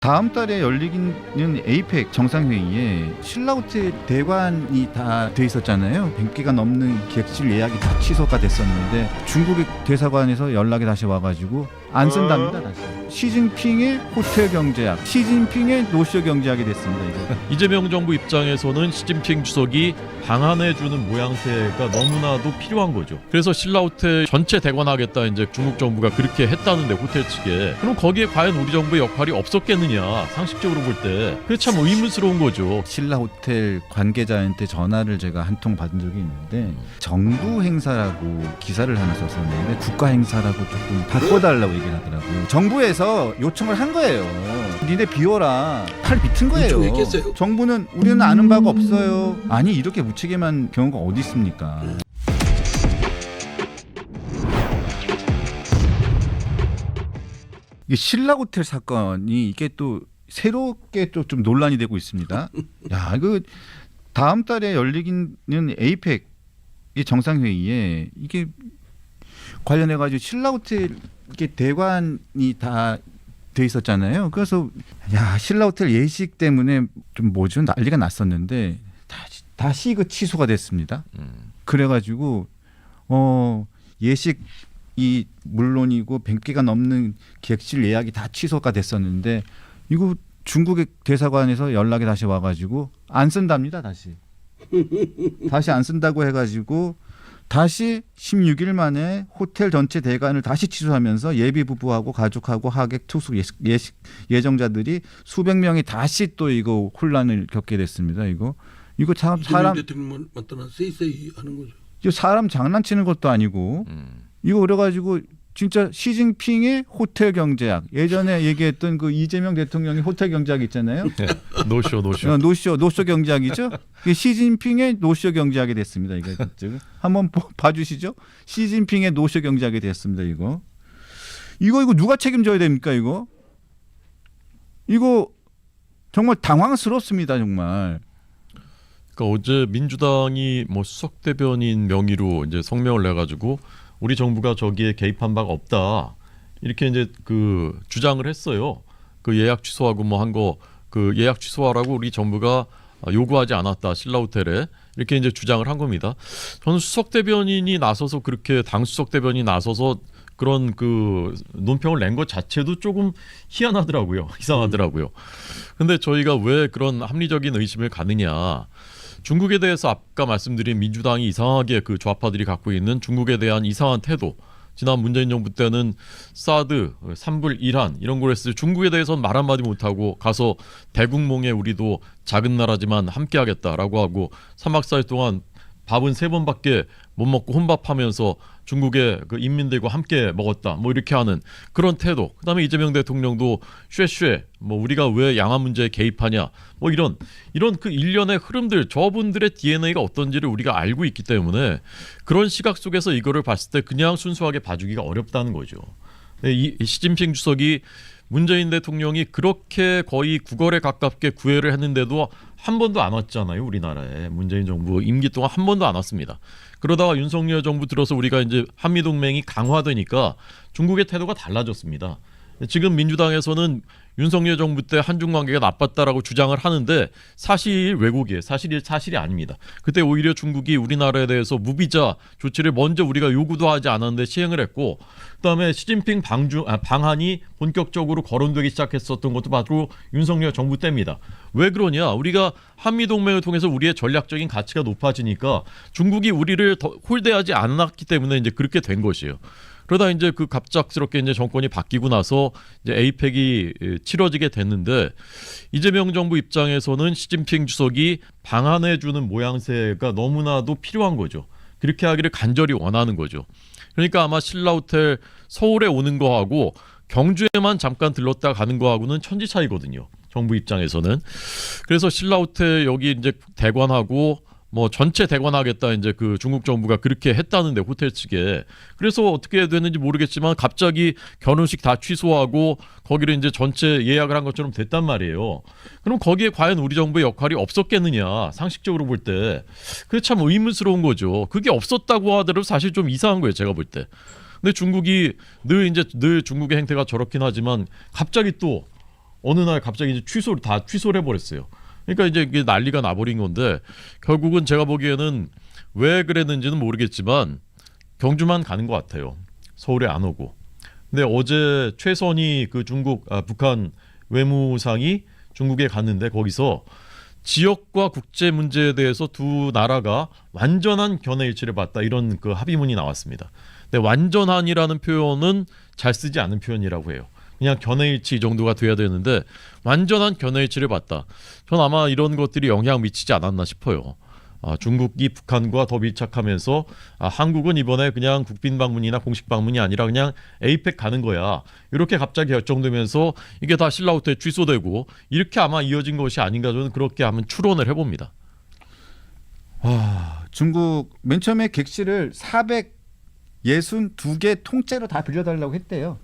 다음 달에 열리는 에이펙 정상회의에 신라호텔 대관이 다 돼 있었잖아요. 100개가 넘는 객실 예약이 다 취소가 됐었는데 중국의 대사관에서 연락이 다시 와가지고 안 쓴답니다. 다시. 시진핑의 호텔 경제학, 시진핑의 노쇼 경제학이 됐습니다. 이제. 이재명 정부 입장에서는 시진핑 주석이 방한해주는 모양새가 너무나도 필요한 거죠. 그래서 신라호텔 전체 대관하겠다 이제 중국 정부가 그렇게 했다는데 호텔 측에 그럼 거기에 과연 우리 정부의 역할이 없었겠느냐 상식적으로 볼 때 그게 참 의문스러운 거죠. 신라호텔 관계자한테 전화를 제가 한 통 받은 적이 있는데 정부 행사라고 기사를 하나 썼었는데 국가 행사라고 조금 바꿔달라고 얘기를 하더라고요. 정부에서 요청을 한 거예요. 니네 비워라. 팔 비튼 거예요. 요청했겠어요? 정부는 우리는 아는 바가 없어요. 아니 이렇게 무책임한 경우가 어디 있습니까? 이게 신라호텔 사건이 이게 또 새롭게 또 좀 논란이 되고 있습니다. 야, 이거 다음 달에 열리는 에이펙 정상회의에 이게 관련해 가지고 신라호텔 이게 대관이 다 돼 있었잖아요. 그래서 야, 신라호텔 예식 때문에 좀 뭐죠? 난리가 났었는데 다시 그 취소가 됐습니다. 그래가지고 예식이 물론이고 100개가 넘는 객실 예약이 다 취소가 됐었는데 이거 중국의 대사관에서 연락이 다시 와가지고 안 쓴답니다. 다시 안 쓴다고 해가지고 다시 16일 만에 호텔 전체 대관을 다시 취소하면서 예비 부부하고 가족하고 하객 투숙 예정자들이 수백 명이 다시 또 이거 혼란을 겪게 됐습니다. 이거 참 사람 대통령 맞다나 세이세이 하는 거죠. 이거 사람 장난치는 것도 아니고 이거 그래가지고 진짜 시진핑의 호텔 경제학 예전에 얘기했던 그 이재명 대통령의 호텔 경제학 있잖아요. 노쇼 경제학이죠. 이게 시진핑의 노쇼 경제학이 됐습니다. 이거 한번 봐주시죠. 시진핑의 노쇼 경제학이 됐습니다. 이거 누가 책임져야 됩니까? 이거 정말 당황스럽습니다. 정말. 그러니까 어제 민주당이 뭐 수석 대변인 명의로 이제 성명을 내가지고 우리 정부가 저기에 개입한 바가 없다 이렇게 이제 그 주장을 했어요. 그 예약 취소하고 뭐 한 거 그 예약 취소하라고 우리 정부가 요구하지 않았다 신라호텔에 이렇게 이제 주장을 한 겁니다. 저는 수석 대변인이 나서서 그렇게 당 수석 대변인이 나서서 그런 그 논평을 낸 것 자체도 조금 희한하더라고요. 이상하더라고요. 근데 저희가 왜 그런 합리적인 의심을 갖느냐? 중국에 대해서 아까 말씀드린 민주당이 이상하게 그 좌파들이 갖고 있는 중국에 대한 이상한 태도. 지난 문재인 정부 때는 사드, 산불, 이란 이런 걸 했을 때 중국에 대해서는 말 한마디 못하고 가서 대국몽에 우리도 작은 나라지만 함께하겠다라고 하고 3박 4일 동안 밥은 3번밖에 못 먹고 혼밥하면서 중국의 그 인민들과 함께 먹었다 뭐 이렇게 하는 그런 태도. 그다음에 이재명 대통령도 쉐쉐 뭐 우리가 왜 양안 문제에 개입하냐 뭐 이런 그 일련의 흐름들 저분들의 DNA가 어떤지를 우리가 알고 있기 때문에 그런 시각 속에서 이거를 봤을 때 그냥 순수하게 봐주기가 어렵다는 거죠. 이 시진핑 주석이 문재인 대통령이 그렇게 거의 구걸에 가깝게 구애를 했는데도 한 번도 안 왔잖아요. 우리나라에 문재인 정부 임기 동안 한 번도 안 왔습니다. 그러다가 윤석열 정부 들어서 우리가 이제 한미동맹이 강화되니까 중국의 태도가 달라졌습니다. 지금 민주당에서는 윤석열 정부 때 한중 관계가 나빴다라고 주장을 하는데 사실 왜곡이에요. 사실이 아닙니다. 그때 오히려 중국이 우리나라에 대해서 무비자 조치를 먼저 우리가 요구도 하지 않았는데 시행을 했고 그다음에 시진핑 방한이 본격적으로 거론되기 시작했었던 것도 바로 윤석열 정부 때입니다. 왜 그러냐? 우리가 한미동맹을 통해서 우리의 전략적인 가치가 높아지니까 중국이 우리를 더 홀대하지 않았기 때문에 이제 그렇게 된 것이에요. 그러다 이제 그 갑작스럽게 이제 정권이 바뀌고 나서 이제 에이펙이 치러지게 됐는데 이재명 정부 입장에서는 시진핑 주석이 방한해주는 모양새가 너무나도 필요한 거죠. 그렇게 하기를 간절히 원하는 거죠. 그러니까 아마 신라호텔 서울에 오는 거하고 경주에만 잠깐 들렀다 가는 거하고는 천지 차이거든요. 정부 입장에서는. 그래서 신라호텔 여기 이제 대관하고 뭐 전체 대관하겠다 이제 그 중국 정부가 그렇게 했다는데 호텔 측에 그래서 어떻게 됐는지 모르겠지만 갑자기 결혼식 다 취소하고 거기를 이제 전체 예약을 한 것처럼 됐단 말이에요. 그럼 거기에 과연 우리 정부의 역할이 없었겠느냐 상식적으로 볼 때 그게 참 의문스러운 거죠. 그게 없었다고 하더라도 사실 좀 이상한 거예요. 제가 볼 때. 근데 중국이 늘 중국의 행태가 저렇긴 하지만 갑자기 또 어느 날 갑자기 이제 취소를 해버렸어요. 그러니까 이제 이게 난리가 나버린 건데 결국은 제가 보기에는 왜 그랬는지는 모르겠지만 경주만 가는 것 같아요. 서울에 안 오고. 근데 어제 최선희 그 북한 외무상이 중국에 갔는데 거기서 지역과 국제 문제에 대해서 두 나라가 완전한 견해일치를 봤다 이런 그 합의문이 나왔습니다. 근데 완전한이라는 표현은 잘 쓰지 않은 표현이라고 해요. 그냥 견해일치 정도가 돼야 되는데 완전한 견해일치를 봤다. 전 아마 이런 것들이 영향 미치지 않았나 싶어요. 중국이 북한과 더 밀착하면서 한국은 이번에 그냥 국빈 방문이나 공식 방문이 아니라 그냥 에이펙 가는 거야. 이렇게 갑자기 결정되면서 이게 다 신라호텔 취소되고 이렇게 아마 이어진 것이 아닌가 저는 그렇게 한번 추론을 해봅니다. 와, 중국 맨 처음에 객실을 462개 통째로 다 빌려달라고 했대요.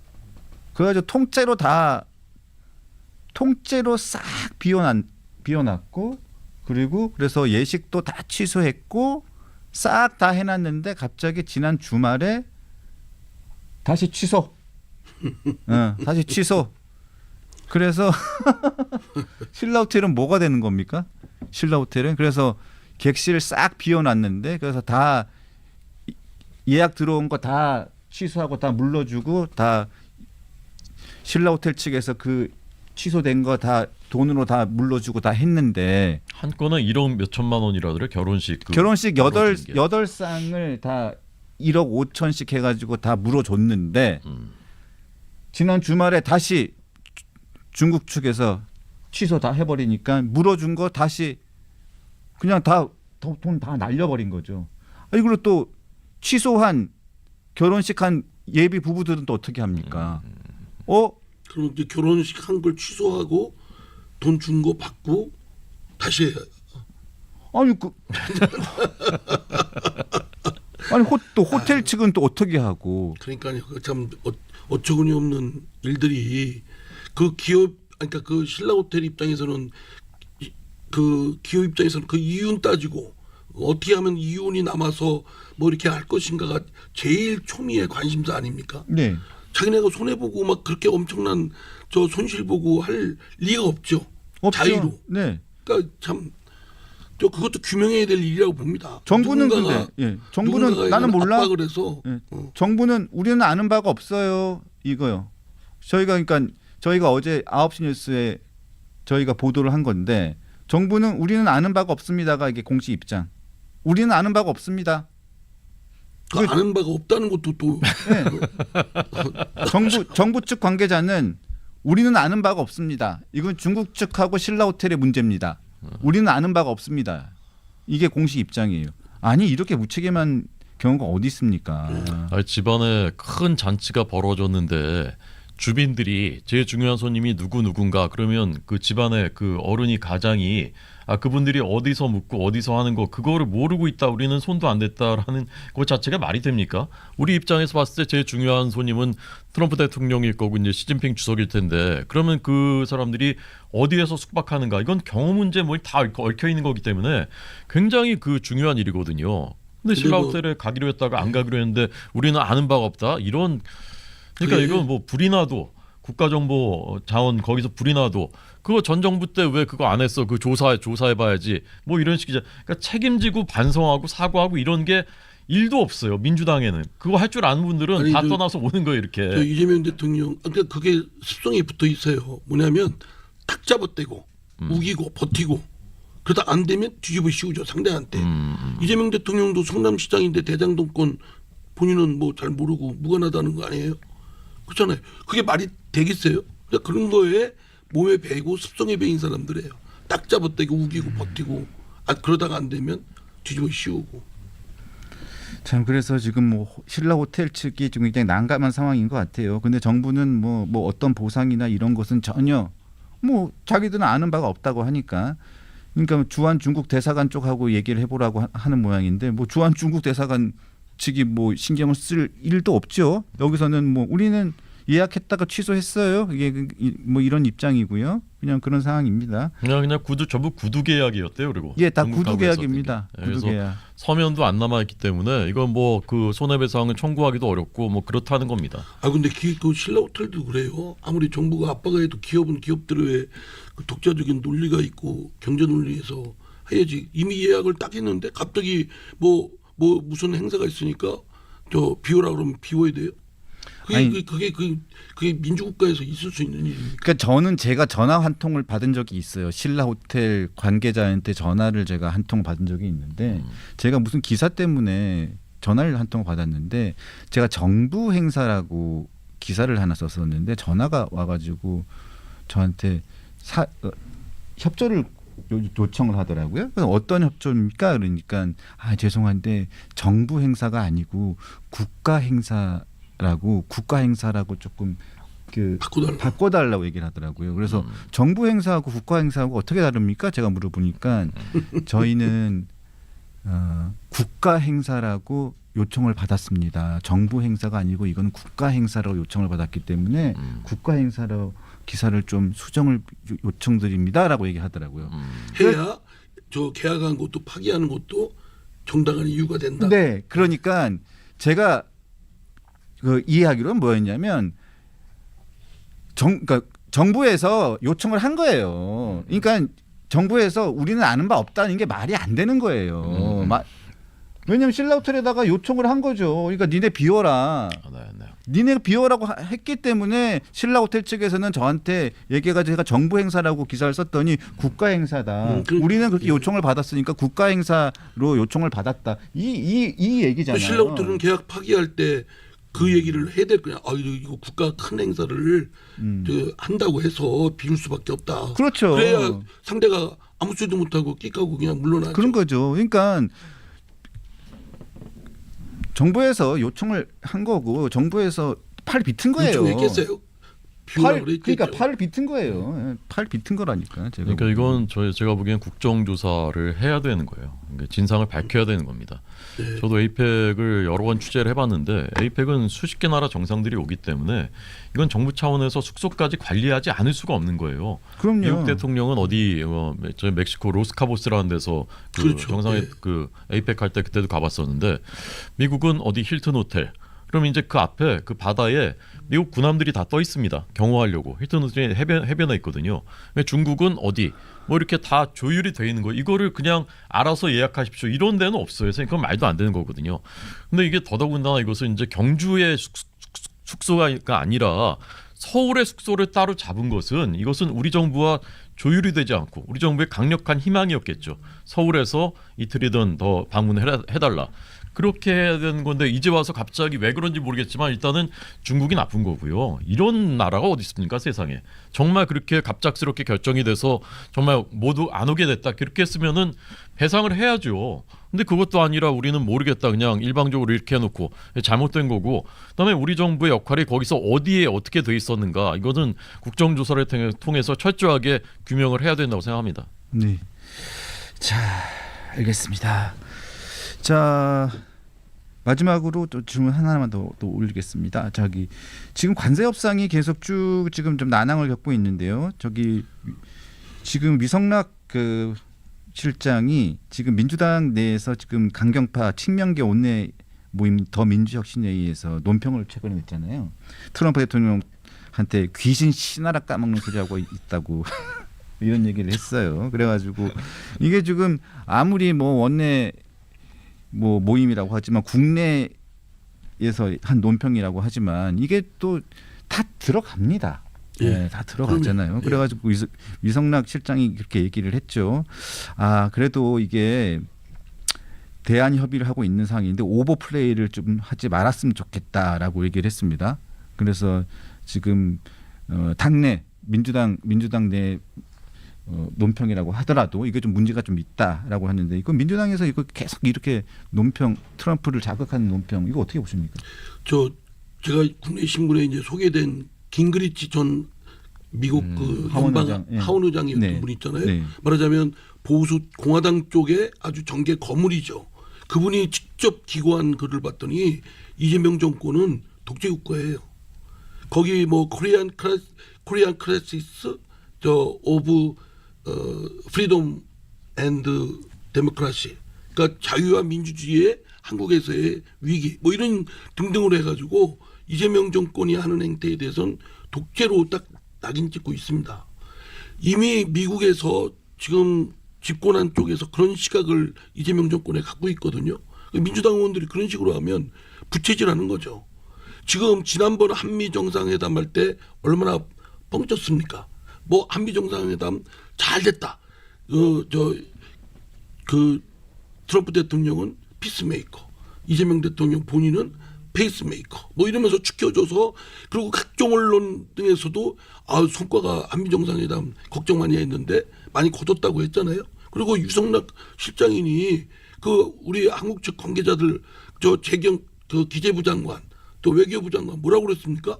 그래가지고 통째로 싹 비워놨고 그리고 그래서 예식도 다 취소했고 싹 다 해놨는데 갑자기 지난 주말에 다시 취소. 다시 취소. 그래서 신라호텔은 뭐가 되는 겁니까? 신라호텔은 그래서 객실 싹 비워놨는데 그래서 다 예약 들어온 거 다 취소하고 다 물러주고 다 신라호텔 측에서 그 취소된 거 다 돈으로 다 물러주고 다 했는데 한 건은 1억 몇 천만 원이라더래 결혼식. 결혼식 물어준 게. 8쌍을 다 1억 5천씩 해가지고 다 물어줬는데 지난 주말에 다시 중국 측에서 취소 다 해버리니까 물어준 거 다시 그냥 다 돈 다 날려버린 거죠. 이걸로 또 취소한 결혼식 한 예비 부부들은 또 어떻게 합니까? 그럼 이제 결혼식 한 걸 취소하고 돈 준 거 받고 다시 해야. 아니 아니 또 호텔 측은 또 어떻게 하고? 그러니까요. 참 어처구니 없는 일들이 그 기업 그러니까 그 신라호텔 입장에서는 그 기업 입장에서는 그 이윤 따지고 어떻게 하면 이윤이 남아서 뭐 이렇게 할 것인가가 제일 초미의 관심사 아닙니까? 네. 자기네가 손해 보고 막 그렇게 엄청난 저 손실 보고 할 리가 없죠. 없죠. 자의로. 네. 그러니까 참 저 그것도 규명해야 될 일이라고 봅니다. 정부는 누군가가, 근데 정부는 나는 몰라. 압박을 해서 정부는 우리는 아는 바가 없어요. 이거요. 그러니까 저희가 어제 9시 뉴스에 저희가 보도를 한 건데 정부는 우리는 아는 바가 없습니다가 이게 공식 입장. 우리는 아는 바가 없습니다. 그 아는 바가 없다는 것도 또 네. 정부 측 관계자는 우리는 아는 바가 없습니다. 이건 중국 측하고 신라호텔의 문제입니다. 우리는 아는 바가 없습니다. 이게 공식 입장이에요. 아니 이렇게 무책임한 경우가 어디 있습니까? 집안에 큰 잔치가 벌어졌는데 주민들이 제일 중요한 손님이 누군가 그러면 그 집안의 그 어른이 가장이 그분들이 어디서 묵고 어디서 하는 거 그거를 모르고 있다 우리는 손도 안 댔다라는 그 자체가 말이 됩니까? 우리 입장에서 봤을 때 제일 중요한 손님은 트럼프 대통령일 거고 이제 시진핑 주석일 텐데 그러면 그 사람들이 어디에서 숙박하는가 이건 경호 문제 뭐 다 얽혀 있는 거기 때문에 굉장히 그 중요한 일이거든요. 근데 신라호텔에 가기로 했다가 안 가기로 했는데 우리는 아는 바가 없다 이런 그러니까 이건 뭐 불이 나도 국가정보 자원 거기서 불이 나도 그거 전 정부 때 왜 그거 안 했어? 그 조사해봐야지. 뭐 이런 식이죠. 그러니까 책임지고 반성하고 사과하고 이런 게 일도 없어요. 민주당에는 그거 할 줄 아는 분들은 다 떠나서 오는 거예요. 이렇게. 저 이재명 대통령 그러니까 그게 습성에 붙어 있어요. 뭐냐면 탁 잡아떼고 우기고 버티고 그러다 안 되면 뒤집어 씌우죠 상대한테. 이재명 대통령도 성남시장인데 대장동권 본인은 뭐 잘 모르고 무관하다는 거 아니에요? 그렇잖아요. 그게 말이 되겠어요? 그러니까 그런 거에 몸에 배이고 습성에 배인 사람들이에요. 딱 잡아떼고 우기고 버티고 그러다가 안 되면 뒤집어 씌우고. 참 그래서 지금 뭐 신라 호텔 측이 좀 굉장히 난감한 상황인 것 같아요. 근데 정부는 뭐 어떤 보상이나 이런 것은 전혀 뭐 자기들은 아는 바가 없다고 하니까 그러니까 주한 중국 대사관 쪽하고 얘기를 해보라고 하는 모양인데 뭐 주한 중국 대사관 측이 뭐 신경을 쓸 일도 없죠. 여기서는 뭐 우리는 예약했다가 취소했어요. 이게 뭐 이런 입장이고요. 그냥 그런 상황입니다. 그냥 전부 구두 계약이었대요. 그리고 예, 다 전국 구두 가구에서 계약입니다. 어떻게. 구두 그래서 계약. 서면도 안 남아 있기 때문에 이건 뭐 그 손해배상을 청구하기도 어렵고 뭐 그렇다는 겁니다. 아 근데 그 신라 호텔도 그래요. 아무리 정부가 압박을 해도 기업은 기업들의 그 독자적인 논리가 있고 경제 논리에서 해야지. 이미 예약을 딱 했는데 갑자기 뭐 무슨 행사가 있으니까 저 비워라 그러면 비워야 돼요. 그게 민주국가에서 있을 수 있는 일입니까? 그러니까 저는 제가 전화 한 통을 받은 적이 있어요. 신라 호텔 관계자한테 전화를 제가 한 통 받은 적이 있는데 제가 무슨 기사 때문에 전화를 한 통 받았는데 제가 정부 행사라고 기사를 하나 썼었는데 전화가 와가지고 저한테 협조를 요청을 하더라고요. 그래서 어떤 협조입니까? 그러니까 죄송한데 정부 행사가 아니고 국가 행사라고 조금 그 바꿔달라고 얘기를 하더라고요. 그래서 정부 행사하고 국가 행사하고 어떻게 다릅니까? 제가 물어보니까 저희는 국가 행사라고 요청을 받았습니다. 정부 행사가 아니고 이거는 국가 행사라고 요청을 받았기 때문에 국가 행사로 기사를 좀 수정을 요청드립니다라고 얘기하더라고요. 해야 저 계약한 것도 파기하는 것도 정당한 이유가 된다. 네, 그러니까 제가 그 이해하기로는 뭐였냐면 그러니까 정부에서 요청을 한 거예요. 그러니까 정부에서 우리는 아는 바 없다는 게 말이 안 되는 거예요. 왜냐하면 신라 호텔에다가 요청을 한 거죠. 그러니까 니네 비워라. 니네가 비워라고 했기 때문에 신라 호텔 측에서는 저한테 얘기해가지고 제가 정부 행사라고 기사를 썼더니 국가 행사다. 우리는 그렇게 요청을 받았으니까 국가 행사로 요청을 받았다. 이 얘기잖아요. 신라 호텔은 계약 파기할 때 그 얘기를 해야 될 거냐. 이거 국가 큰 행사를 한다고 해서 비울 수밖에 없다. 그렇죠. 그래야 상대가 아무 소리도 못하고 끼까고 그냥 물러나죠. 그런 거죠. 그러니까 정부에서 요청을 한 거고 정부에서 팔 비튼 거예요. 요청했겠어요? 그러니까 팔을 비튼 거예요. 팔 비튼 거라니까. 그러니까 이건 제가 보기엔 국정조사를 해야 되는 거예요. 그러니까 진상을 밝혀야 되는 겁니다. 네. 저도 에이펙을 여러 번 취재를 해봤는데 에이펙은 수십 개 나라 정상들이 오기 때문에 이건 정부 차원에서 숙소까지 관리하지 않을 수가 없는 거예요. 그럼요. 미국 대통령은 어디 저 멕시코 로스카보스라는 데서 그 그렇죠. 정상회 네. 그 에이펙 할 때 그때도 가봤었는데 미국은 어디 힐튼 호텔. 그럼 이제 그 앞에 그 바다에 미국 군함들이 다 떠 있습니다. 경호하려고 힐튼 호텔이 해변에 있거든요. 중국은 어디 뭐 이렇게 다 조율이 돼 있는 거. 이거를 그냥 알아서 예약하십시오. 이런 데는 없어요. 그건 말도 안 되는 거거든요. 근데 이게 더더군다나 이것은 이제 경주의 숙소가 아니라 서울의 숙소를 따로 잡은 것은 이것은 우리 정부와 조율이 되지 않고 우리 정부의 강력한 희망이었겠죠. 서울에서 이틀이든 더 방문을 해달라. 그렇게 해야 되는 건데 이제 와서 갑자기 왜 그런지 모르겠지만 일단은 중국이 나쁜 거고요. 이런 나라가 어디 있습니까 세상에. 정말 그렇게 갑작스럽게 결정이 돼서 정말 모두 안 오게 됐다. 그렇게 했으면은 배상을 해야죠. 근데 그것도 아니라 우리는 모르겠다. 그냥 일방적으로 이렇게 해놓고 잘못된 거고. 그다음에 우리 정부의 역할이 거기서 어디에 어떻게 돼 있었는가. 이거는 국정조사를 통해서 철저하게 규명을 해야 된다고 생각합니다. 네. 자, 알겠습니다. 자, 마지막으로 또 질문 하나만 더 올리겠습니다. 지금 관세 협상이 계속 쭉 지금 좀 난항을 겪고 있는데요. 지금 위성락 그 실장이 지금 민주당 내에서 지금 강경파 친명계 원내 모임 더 민주혁신회의에서 논평을 최근에 냈잖아요. 트럼프 대통령한테 귀신 씨나라 까먹는 소리하고 있다고 이런 얘기를 했어요. 그래가지고 이게 지금 아무리 뭐 원내 모임이라고 하지만 국내에서 한 논평이라고 하지만 이게 또 다 들어갑니다. 네, 다 들어갔잖아요. 그래가지고 위성락 실장이 그렇게 얘기를 했죠. 그래도 이게 대안 협의를 하고 있는 상황인데 오버 플레이를 좀 하지 말았으면 좋겠다라고 얘기를 했습니다. 그래서 지금 당내 민주당 내 논평이라고 하더라도 이게 좀 문제가 좀 있다라고 하는데 이거 민주당에서 이거 계속 이렇게 논평 트럼프를 자극하는 논평 이거 어떻게 보십니까? 제가 국내 신문에 이제 소개된 긴그리치 전 미국 그 하원 의장이었던 분 있잖아요. 네. 말하자면 보수 공화당 쪽에 아주 정계 거물이죠. 그분이 직접 기고한 글을 봤더니 이재명 정권은 독재 국가예요. 거기 뭐 코리안 크라이시스 저 오브 프리덤 앤드 데모크라시, 그러니까 자유와 민주주의의 한국에서의 위기 뭐 이런 등등으로 해가지고 이재명 정권이 하는 행태에 대해서는 독재로 딱 낙인 찍고 있습니다. 이미 미국에서 지금 집권한 쪽에서 그런 시각을 이재명 정권에 갖고 있거든요. 민주당 의원들이 그런 식으로 하면 부채질하는 거죠. 지금 지난번 한미 정상회담 할 때 얼마나 뻥쳤습니까? 뭐 한미 정상회담 잘 됐다. 트럼프 대통령은 피스메이커, 이재명 대통령 본인은 페이스메이커 뭐 이러면서 축혀줘서, 그리고 각종 언론 등에서도 성과가 한미 정상회담 걱정 많이 했는데 많이 거뒀다고 했잖아요. 그리고 유성락 실장인이 그 우리 한국 측 관계자들 그 기재부 장관 또 외교부 장관 뭐라고 그랬습니까?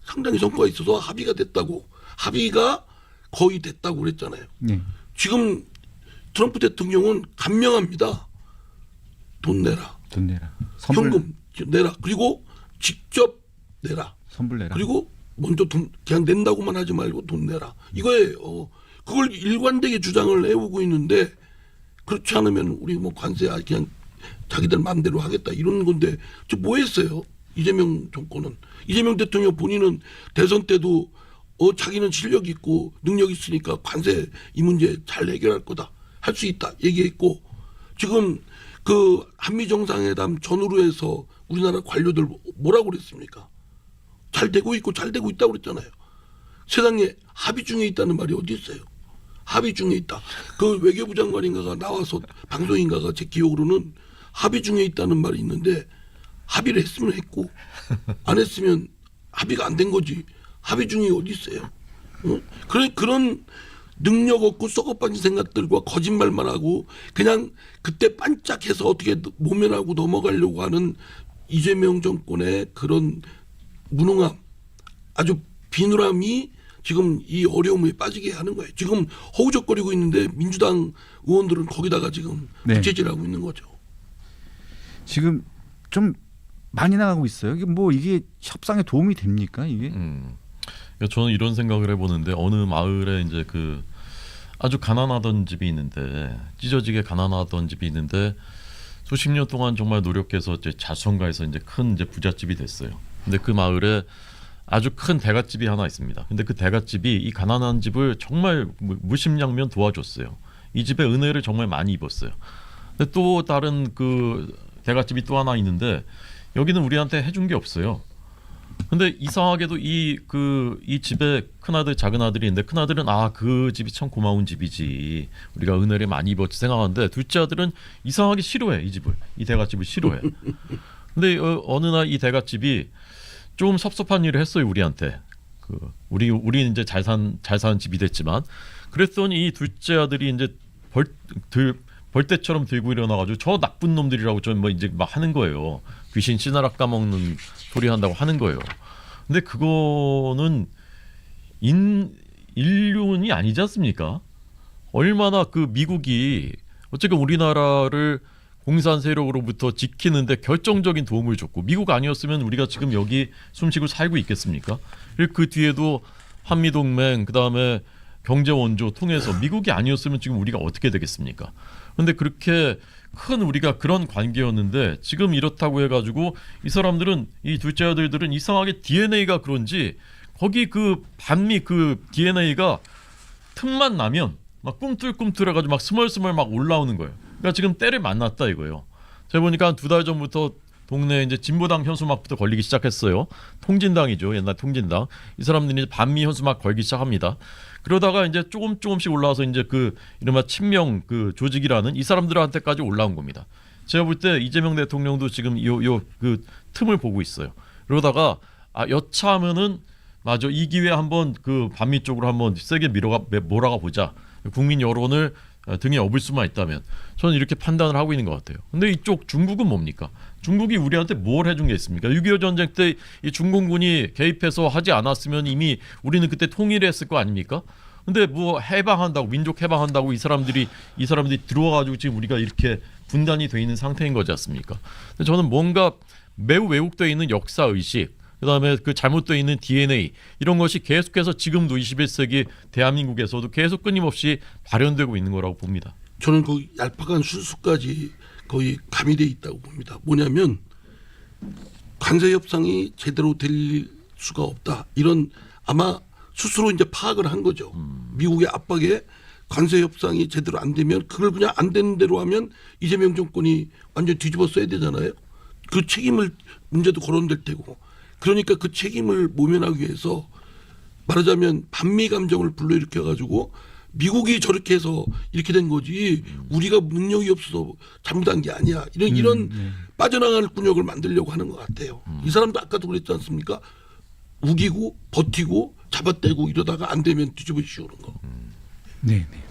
상당히 성과가 있어서 합의가 됐다고, 합의가 거의 됐다고 그랬잖아요. 네. 지금 트럼프 대통령은 간명합니다. 돈 내라. 돈 내라. 현금 내라. 그리고 직접 내라. 선불 내라. 그리고 먼저 돈 그냥 낸다고만 하지 말고 돈 내라. 이거예요. 그걸 일관되게 주장을 해오고 있는데, 그렇지 않으면 우리 뭐 관세 그냥 자기들 마음대로 하겠다 이런 건데, 저 뭐 했어요? 이재명 정권은. 이재명 대통령 본인은 대선 때도 자기는 실력 있고 능력 있으니까 관세 이 문제 잘 해결할 거다, 할 수 있다 얘기했고, 지금 그 한미 정상회담 전후로 해서 우리나라 관료들 뭐라고 그랬습니까? 잘 되고 있고 잘 되고 있다고 그랬잖아요. 세상에 합의 중에 있다는 말이 어디 있어요? 합의 중에 있다. 그 외교부 장관인가가 나와서 방송인가가 제 기억으로는 합의 중에 있다는 말이 있는데, 합의를 했으면 했고 안 했으면 합의가 안 된 거지. 합의 중에 어디 있어요? 그런 능력 없고 썩어빠진 생각들과 거짓말만 하고 그냥 그때 반짝해서 어떻게 모면하고 넘어가려고 하는 이재명 정권의 그런 무능함, 아주 비누람이 지금 이 어려움에 빠지게 하는 거예요. 지금 허우적거리고 있는데 민주당 의원들은 거기다가 지금 네. 부채질하고 있는 거죠. 지금 좀 많이 나가고 있어요. 이게 협상에 도움이 됩니까 이게? 그러니까 저는 이런 생각을 해보는데, 어느 마을에 이제 그 아주 가난하던 집이 있는데, 찢어지게 가난하던 집이 있는데 수십 년 동안 정말 노력해서 이제 자수성가해서 이제 큰 이제 부잣집이 됐어요. 근데 그 마을에 아주 큰 대갓집이 하나 있습니다. 근데 그 대갓집이 이 가난한 집을 정말 무심양면 도와줬어요. 이 집의 은혜를 정말 많이 입었어요. 근데 또 다른 그 대갓집이 또 하나 있는데 여기는 우리한테 해준 게 없어요. 근데 이상하게도 이 집에 큰 아들 작은 아들이 있는데, 큰 아들은 그 집이 참 고마운 집이지, 우리가 은혜를 많이 입었지 생각하는데, 둘째 아들은 이상하게 싫어해. 이 대갓집을 싫어해. 근데 어느 날 이 대갓집이 좀 섭섭한 일을 했어요 우리한테. 우리는 이제 잘 사는 집이 됐지만, 그랬더니 이 둘째 아들이 이제 벌떼처럼 들고 일어나가지고 저 나쁜 놈들이라고 좀 뭐 이제 막 하는 거예요. 귀신 씨나락 까먹는 소리 한다고 하는 거예요. 근데 그거는 인륜이 아니지 않습니까? 얼마나 그 미국이 어쨌든 우리나라를 공산 세력으로부터 지키는데 결정적인 도움을 줬고, 미국 아니었으면 우리가 지금 여기 숨쉬고 살고 있겠습니까? 그리고 그 뒤에도 한미동맹, 그다음에 경제 원조 통해서 미국이 아니었으면 지금 우리가 어떻게 되겠습니까? 그런데 그렇게 큰 우리가 그런 관계였는데, 지금 이렇다고 해가지고 이 사람들은, 이 둘째 아들들은 이상하게 DNA가 그런지 거기 그 반미 그 DNA가 틈만 나면 막 꿈틀꿈틀해가지고 막 스멀스멀 막 올라오는 거예요. 그러니까 지금 때를 만났다 이거예요. 제가 보니까 한 2달 전부터 동네에 이제 진보당 현수막부터 걸리기 시작했어요. 통진당이죠, 옛날 통진당. 이 사람들이 이제 반미 현수막 걸기 시작합니다. 그러다가 이제 조금씩 올라와서 이제 그 이른바 친명 그 조직이라는 이 사람들한테까지 올라온 겁니다. 제가 볼 때 이재명 대통령도 지금 그 틈을 보고 있어요. 그러다가 여차하면은 맞아, 이 기회에 한번 그 반미 쪽으로 한번 세게 몰아가 보자. 국민 여론을 등에 업을 수만 있다면, 저는 이렇게 판단을 하고 있는 것 같아요. 근데 이쪽 중국은 뭡니까? 중국이 우리한테 뭘 해준 게 있습니까? 6.25 전쟁 때 이 중공군이 개입해서 하지 않았으면 이미 우리는 그때 통일했을 거 아닙니까? 근데 뭐 해방한다고, 민족 해방한다고 이 사람들이 들어와가지고 지금 우리가 이렇게 분단이 돼 있는 상태인 거지 않습니까? 근데 저는 뭔가 매우 왜곡되어 있는 역사 의식, 그다음에 그 잘못되어 있는 DNA 이런 것이 계속해서 지금도 21세기 대한민국에서도 계속 끊임없이 발현되고 있는 거라고 봅니다. 저는 그 얄팍한 수수까지 거의 가미돼 있다고 봅니다. 뭐냐면 관세 협상이 제대로 될 수가 없다. 이런 아마 스스로 이제 파악을 한 거죠. 미국의 압박에 관세 협상이 제대로 안 되면 그걸 그냥 안 되는 대로 하면 이재명 정권이 완전 뒤집어 써야 되잖아요. 그 책임을 문제도 거론될 테고. 그러니까 그 책임을 모면하기 위해서 말하자면 반미 감정을 불러일으켜 가지고 미국이 저렇게 해서 이렇게 된 거지 우리가 능력이 없어서 잘못한 게 아니야. 이런 빠져나갈 군역을 만들려고 하는 것 같아요. 이 사람도 아까도 그랬지 않습니까? 우기고 버티고 잡아떼고 이러다가 안 되면 뒤집어 씌우는 거. 네, 네.